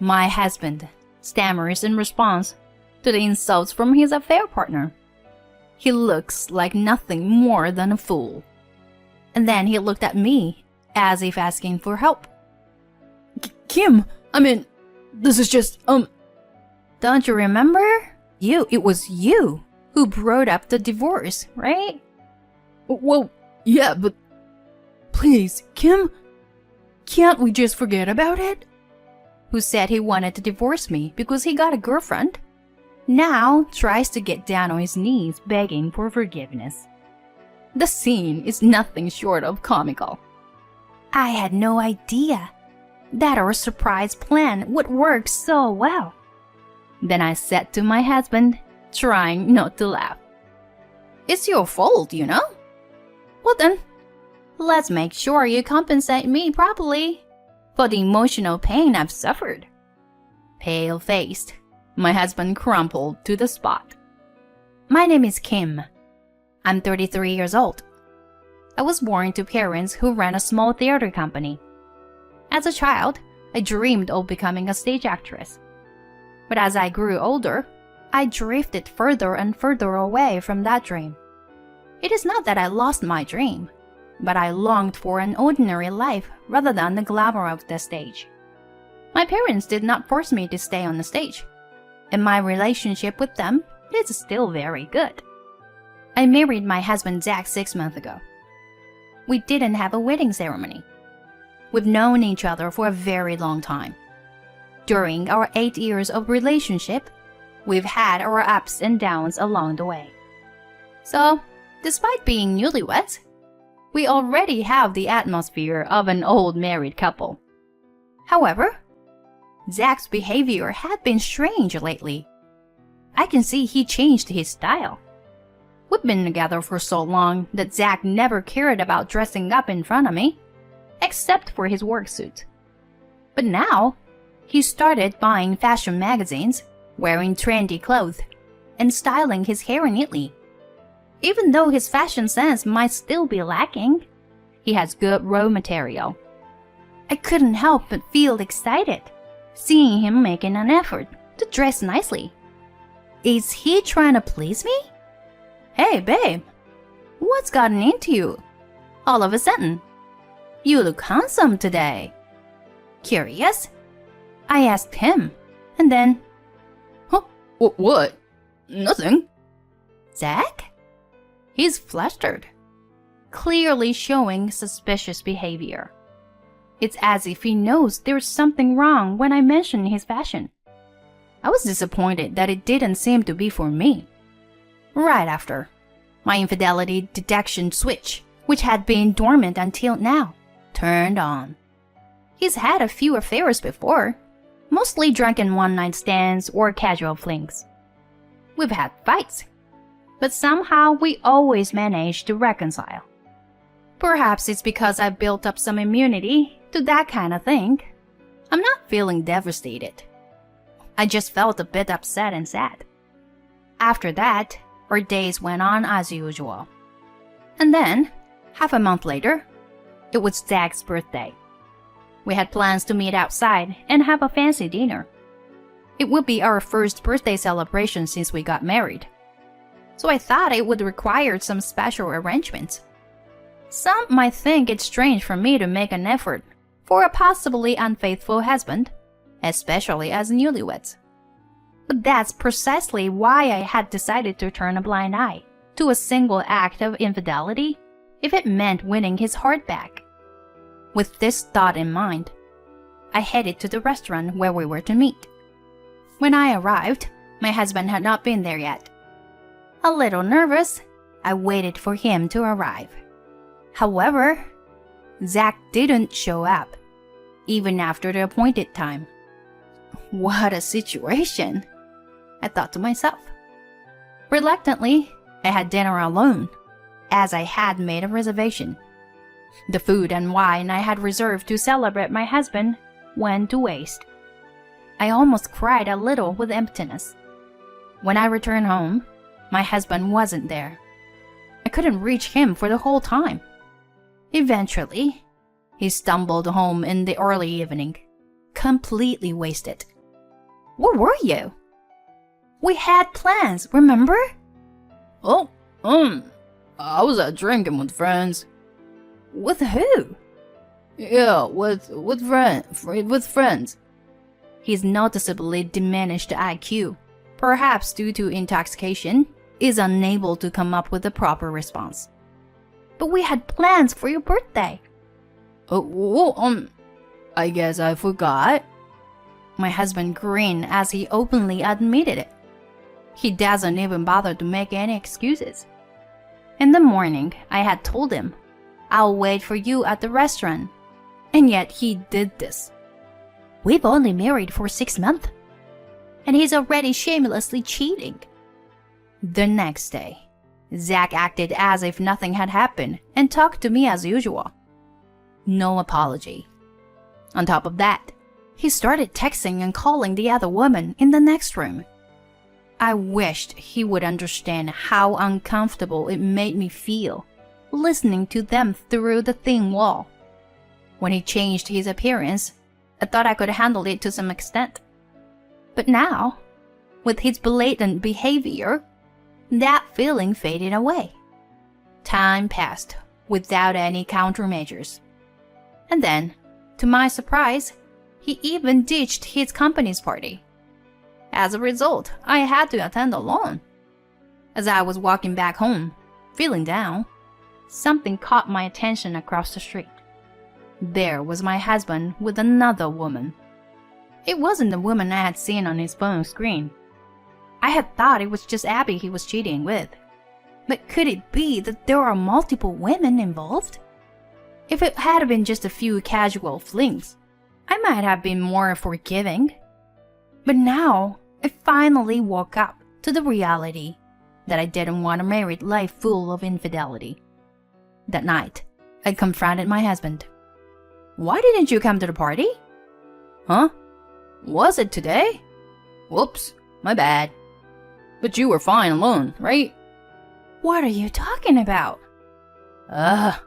My husband stammers in response to the insults from his affair partner. He looks like nothing more than a fool. And then he looked at me as if asking for help. Kim, this is just, Don't you remember? It was you who brought up the divorce, right? Well, yeah, but please, Kim, can't we just forget about it? Who said he wanted to divorce me because he got a girlfriend, now tries to get down on his knees begging for forgiveness. The scene is nothing short of comical. I had no idea that our surprise plan would work so well. Then I said to my husband, trying not to laugh, "It's your fault, you know? Well then, let's make sure you compensate me properly for the emotional pain I've suffered." Pale-faced, my husband crumpled to the spot. My name is Kim. I'm 33 years old. I was born to parents who ran a small theater company. As a child, I dreamed of becoming a stage actress. But as I grew older, I drifted further and further away from that dream. It is not that I lost my dream, but I longed for an ordinary life rather than the glamour of the stage. My parents did not force me to stay on the stage, and my relationship with them is still very good. I married my husband Zach 6 months ago. We didn't have a wedding ceremony. We've known each other for a very long time. During our 8 years of relationship, we've had our ups and downs along the way. So, despite being newlyweds, we already have the atmosphere of an old married couple. However, Zach's behavior had been strange lately. I can see he changed his style. We've been together for so long that Zach never cared about dressing up in front of me, except for his work suit. But now, he started buying fashion magazines, wearing trendy clothes, and styling his hair neatly. Even though his fashion sense might still be lacking, he has good raw material. I couldn't help but feel excited, seeing him making an effort to dress nicely. Is he trying to please me? Hey, babe, what's gotten into you? All of a sudden, you look handsome today. Curious? I asked him, and then, Huh? What? Nothing. Zach? He's flustered, clearly showing suspicious behavior. It's as if he knows there's something wrong when I mention his fashion. I was disappointed that it didn't seem to be for me. Right after, my infidelity detection switch, which had been dormant until now, turned on. He's had a few affairs before, mostly drunken one-night stands or casual flings. We've had fights, but somehow we always manage to reconcile. Perhaps it's because I've built up some immunity to that kind of thing. I'm not feeling devastated. I just felt a bit upset and sad. After that, our days went on as usual. And then, half a month later, it was Zach's birthday. We had plans to meet outside and have a fancy dinner. It would be our first birthday celebration since we got married, so I thought it would require some special arrangements. Some might think it's strange for me to make an effort for a possibly unfaithful husband, especially as newlyweds. But that's precisely why I had decided to turn a blind eye to a single act of infidelity if it meant winning his heart back. With this thought in mind, I headed to the restaurant where we were to meet. When I arrived, my husband had not been there yet. A little nervous, I waited for him to arrive. However, Zach didn't show up, even after the appointed time. What a situation, I thought to myself. Reluctantly, I had dinner alone, as I had made a reservation. The food and wine I had reserved to celebrate my husband went to waste. I almost cried a little with emptiness. When I returned home, my husband wasn't there. I couldn't reach him for the whole time. Eventually, he stumbled home in the early evening. completely wasted. Where were you? We had plans, remember? Oh, I was out drinking with friends. With who? Yeah, with friends. His noticeably diminished IQ, perhaps due to intoxication, is unable to come up with a proper response. But we had plans for your birthday. I guess I forgot. My husband grinned as he openly admitted it. He doesn't even bother to make any excuses. In the morning, I had told him, I'll wait for you at the restaurant. And yet he did this. We've only married for 6 months. And he's already shamelessly cheating. The next day, Zach acted as if nothing had happened and talked to me as usual. No apology. On top of that, he started texting and calling the other woman in the next room. I wished he would understand how uncomfortable it made me feel listening to them through the thin wall. When he changed his appearance, I thought I could handle it to some extent. But now, with his blatant behavior, that feeling faded away. Time passed without any countermeasures. And then, to my surprise, he even ditched his company's party. As a result, I had to attend alone. As I was walking back home, feeling down, something caught my attention across the street. There was my husband with another woman. It wasn't the woman I had seen on his phone screen. I had thought it was just Abby he was cheating with. But could it be that there are multiple women involved? If it had been just a few casual flings, I might have been more forgiving. But now, I finally woke up to the reality that I didn't want a married life full of infidelity. That night, I confronted my husband. Why didn't you come to the party? Huh? Was it today? Whoops, my bad. But you were fine alone, right? What are you talking about? I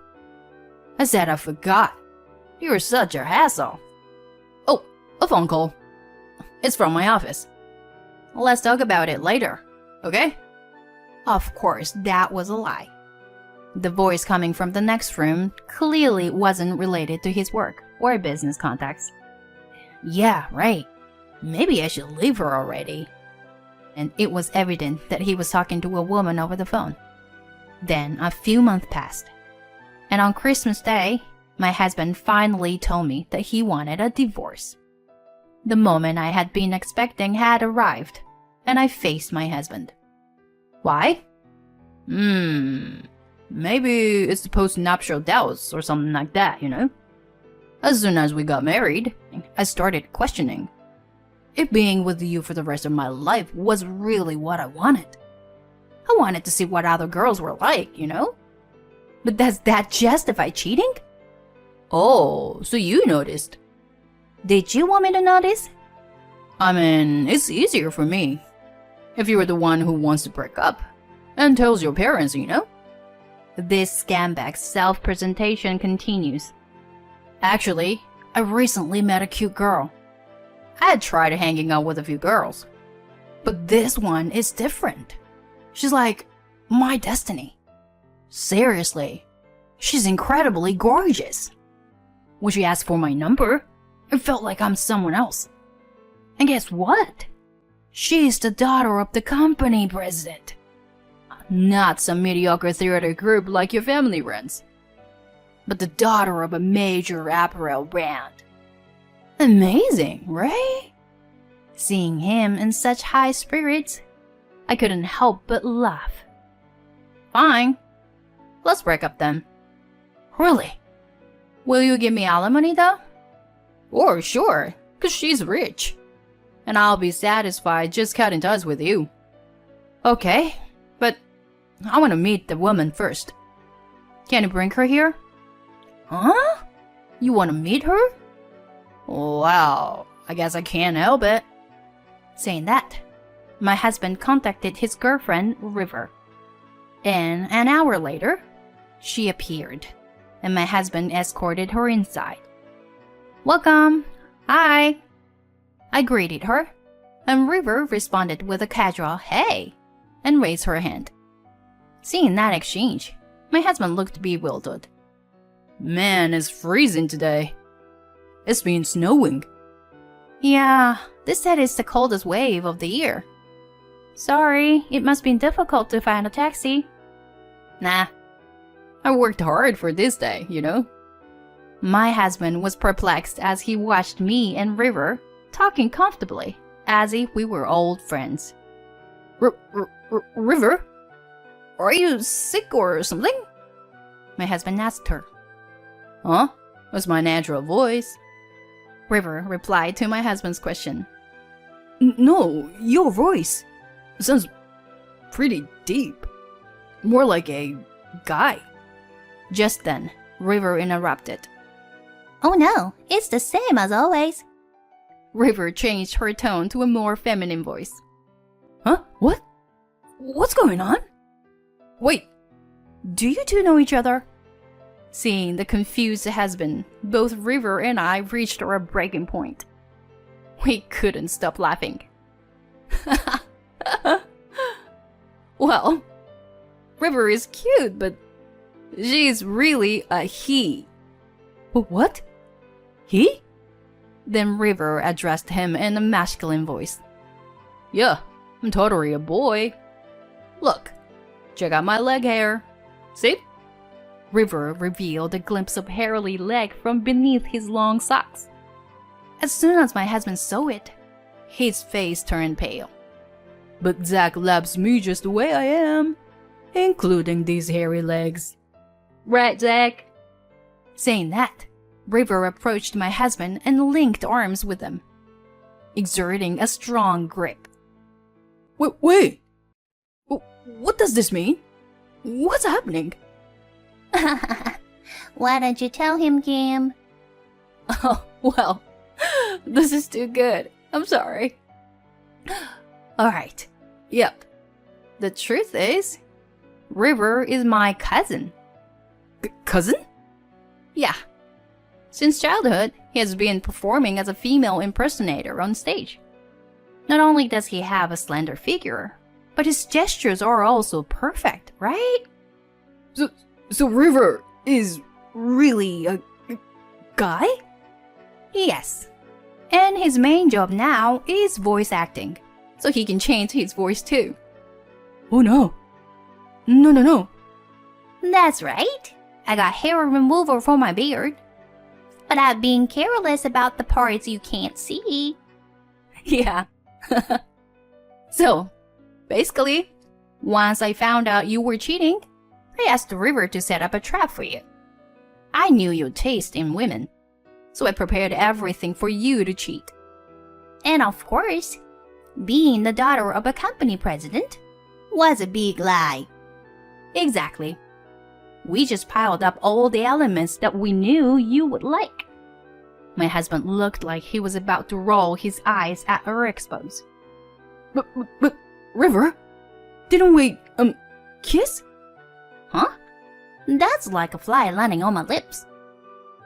said I forgot. You were such a hassle. Oh, a phone call. It's from my office. Let's talk about it later, okay? Of course, that was a lie. The voice coming from the next room clearly wasn't related to his work or business contacts. Yeah, right. Maybe I should leave her already. And it was evident that he was talking to a woman over the phone. Then a few months passed. And on Christmas Day, my husband finally told me that he wanted a divorce. The moment I had been expecting had arrived, and I faced my husband. Why? Maybe it's the post-nuptial doubts or something like that, you know? As soon as we got married, I started questioning if being with you for the rest of my life was really what I wanted. I wanted to see what other girls were like, you know? But does that justify cheating? Oh, so you noticed. Did you want me to notice? I mean, it's easier for me. If you were the one who wants to break up and tells your parents, you know? This scumbag's self-presentation continues. Actually, I recently met a cute girl. I had tried hanging out with a few girls, but this one is different. She's like my destiny. Seriously, she's incredibly gorgeous. When she asked for my number, it felt like I'm someone else. And guess what? She's the daughter of the company president. Not some mediocre theater group like your family runs, but the daughter of a major apparel brand. Amazing, right? Seeing him in such high spirits, I couldn't help but laugh. Fine. Let's break up then. Really? Will you give me alimony though? Or sure, 'cause she's rich. And I'll be satisfied just cutting ties with you. Okay, but I want to meet the woman first. Can you bring her here? Huh? You want to meet her? Wow, I guess I can't help it. Saying that, my husband contacted his girlfriend, River. And an hour later, she appeared, and my husband escorted her inside. Welcome. Hi. I greeted her, and River responded with a casual hey and raised her hand. Seeing that exchange, my husband looked bewildered. Man, it's freezing today. It's been snowing. Yeah, they said it's the coldest wave of the year. Sorry, it must be difficult to find a taxi. Nah, I worked hard for this day, you know? My husband was perplexed as he watched me and River talking comfortably, as if we were old friends. River? Are you sick or something? My husband asked her. Huh? That's my natural voice. River replied to my husband's question. No, your voice sounds pretty deep. More like a guy. Just then, River interrupted. Oh no, it's the same as always. River changed her tone to a more feminine voice. Huh? What? What's going on? Wait, Do you two know each other? Seeing the confused husband, both River and I reached our breaking point. We couldn't stop laughing. Well, River is cute, but she's really a he. what? He? Then River addressed him in a masculine voice. Yeah, I'm totally a boy. Look, check out my leg hair. See? River revealed a glimpse of hairy leg from beneath his long socks. As soon as my husband saw it, his face turned pale. But Zach loves me just the way I am, including these hairy legs. Right, Zach? Saying that, River approached my husband and linked arms with him, exerting a strong grip. Wait. What does this mean? What's happening? Why don't you tell him, Kim? Oh, well, this is too good. I'm sorry. Alright, yep. The truth is, River is my cousin. Cousin? Yeah. Since childhood, he has been performing as a female impersonator on stage. Not only does he have a slender figure, but his gestures are also perfect, right? So River is really a guy? Yes. And his main job now is voice acting, so he can change his voice too. Oh no. No. That's right. I got hair removal for my beard. But I've been careless about the parts you can't see. Yeah. So, basically, once I found out you were cheating, I asked River to set up a trap for you. I knew your taste in women, so I prepared everything for you to cheat. And of course, being the daughter of a company president was a big lie. Exactly. We just piled up all the elements that we knew you would like. My husband looked like he was about to roll his eyes at our expose. But River, didn't we kiss? Huh? That's like a fly landing on my lips.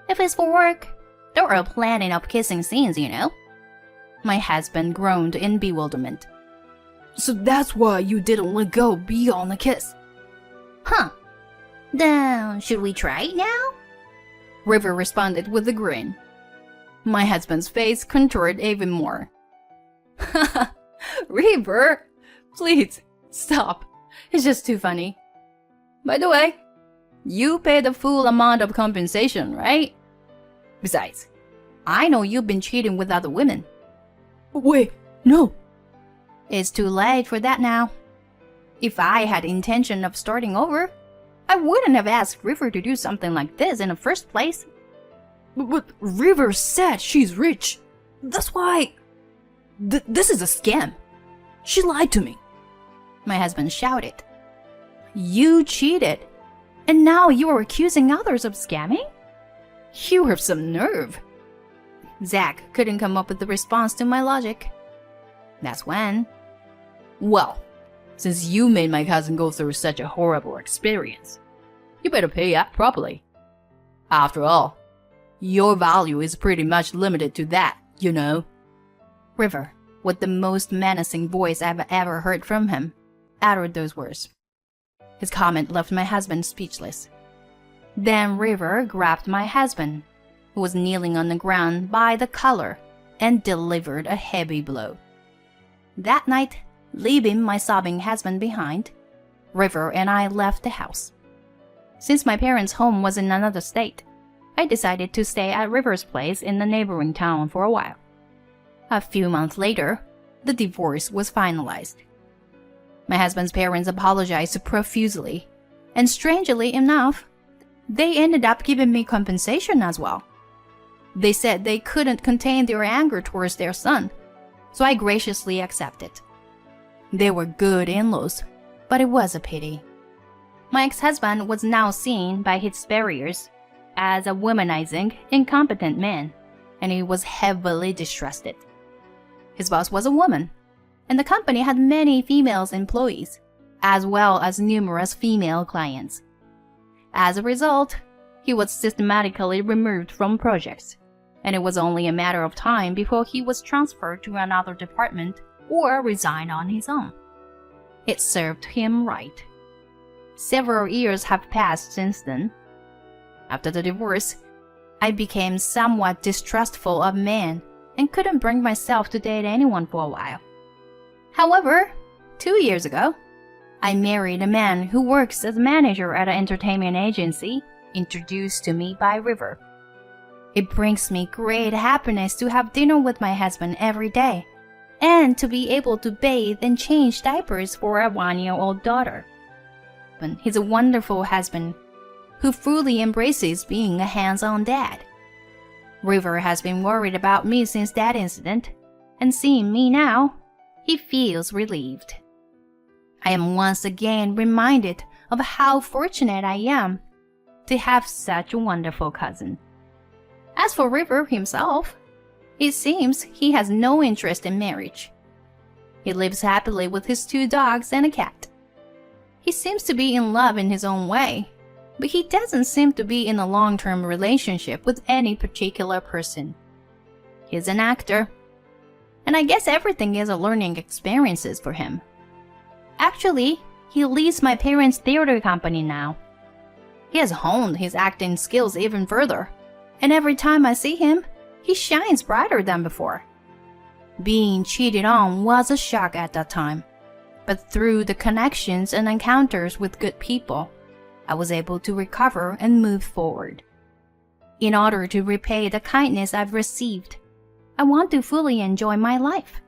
If it's for work, there are plenty of kissing scenes, you know. My husband groaned in bewilderment. So that's why you didn't let go beyond the kiss. Huh. Then, should we try it now? River responded with a grin. My husband's face contoured even more. River, please, stop. It's just too funny. By the way, you pay the full amount of compensation, right? Besides, I know you've been cheating with other women. Wait, no. It's too late for that now. If I had intention of starting over, I wouldn't have asked River to do something like this in the first place. But River said she's rich. That's why... this is a scam. She lied to me. My husband shouted. You cheated, and now you are accusing others of scamming? You have some nerve. Zach couldn't come up with a response to my logic. That's when... Well, since you made my cousin go through such a horrible experience, you better pay up properly. After all, your value is pretty much limited to that You know. River, with the most menacing voice I've ever heard from him, uttered those words. His comment left my husband speechless. Then River grabbed my husband, who was kneeling on the ground by the collar, and delivered a heavy blow. That night, leaving my sobbing husband behind, River and I left the house. Since my parents' home was in another state, I decided to stay at River's place in the neighboring town for a while. A few months later, the divorce was finalized. My husband's parents apologized profusely, and strangely enough, they ended up giving me compensation as well. They said they couldn't contain their anger towards their son, so I graciously accepted. They were good in-laws, but it was a pity. My ex-husband was now seen by his superiors as a womanizing, incompetent man, and he was heavily distrusted. His boss was a woman, and the company had many female employees, as well as numerous female clients. As a result, he was systematically removed from projects, and it was only a matter of time before he was transferred to another department or resigned on his own. It served him right. Several years have passed since then. After the divorce, I became somewhat distrustful of men and couldn't bring myself to date anyone for a while. However, 2 years ago, I married a man who works as a manager at an entertainment agency introduced to me by River. It brings me great happiness to have dinner with my husband every day and to be able to bathe and change diapers for a 1-year-old daughter. But he's a wonderful husband who fully embraces being a hands-on dad. River has been worried about me since that incident, and seeing me now, he feels relieved. I am once again reminded of how fortunate I am to have such a wonderful cousin. As for River himself, it seems he has no interest in marriage. He lives happily with his 2 dogs and a cat. He seems to be in love in his own way, but he doesn't seem to be in a long-term relationship with any particular person. He's an actor, and I guess everything is a learning experiences for him. Actually, he leads my parents' theater company now. He has honed his acting skills even further, and every time I see him, he shines brighter than before. Being cheated on was a shock at that time, but through the connections and encounters with good people, I was able to recover and move forward. In order to repay the kindness I've received, I want to fully enjoy my life.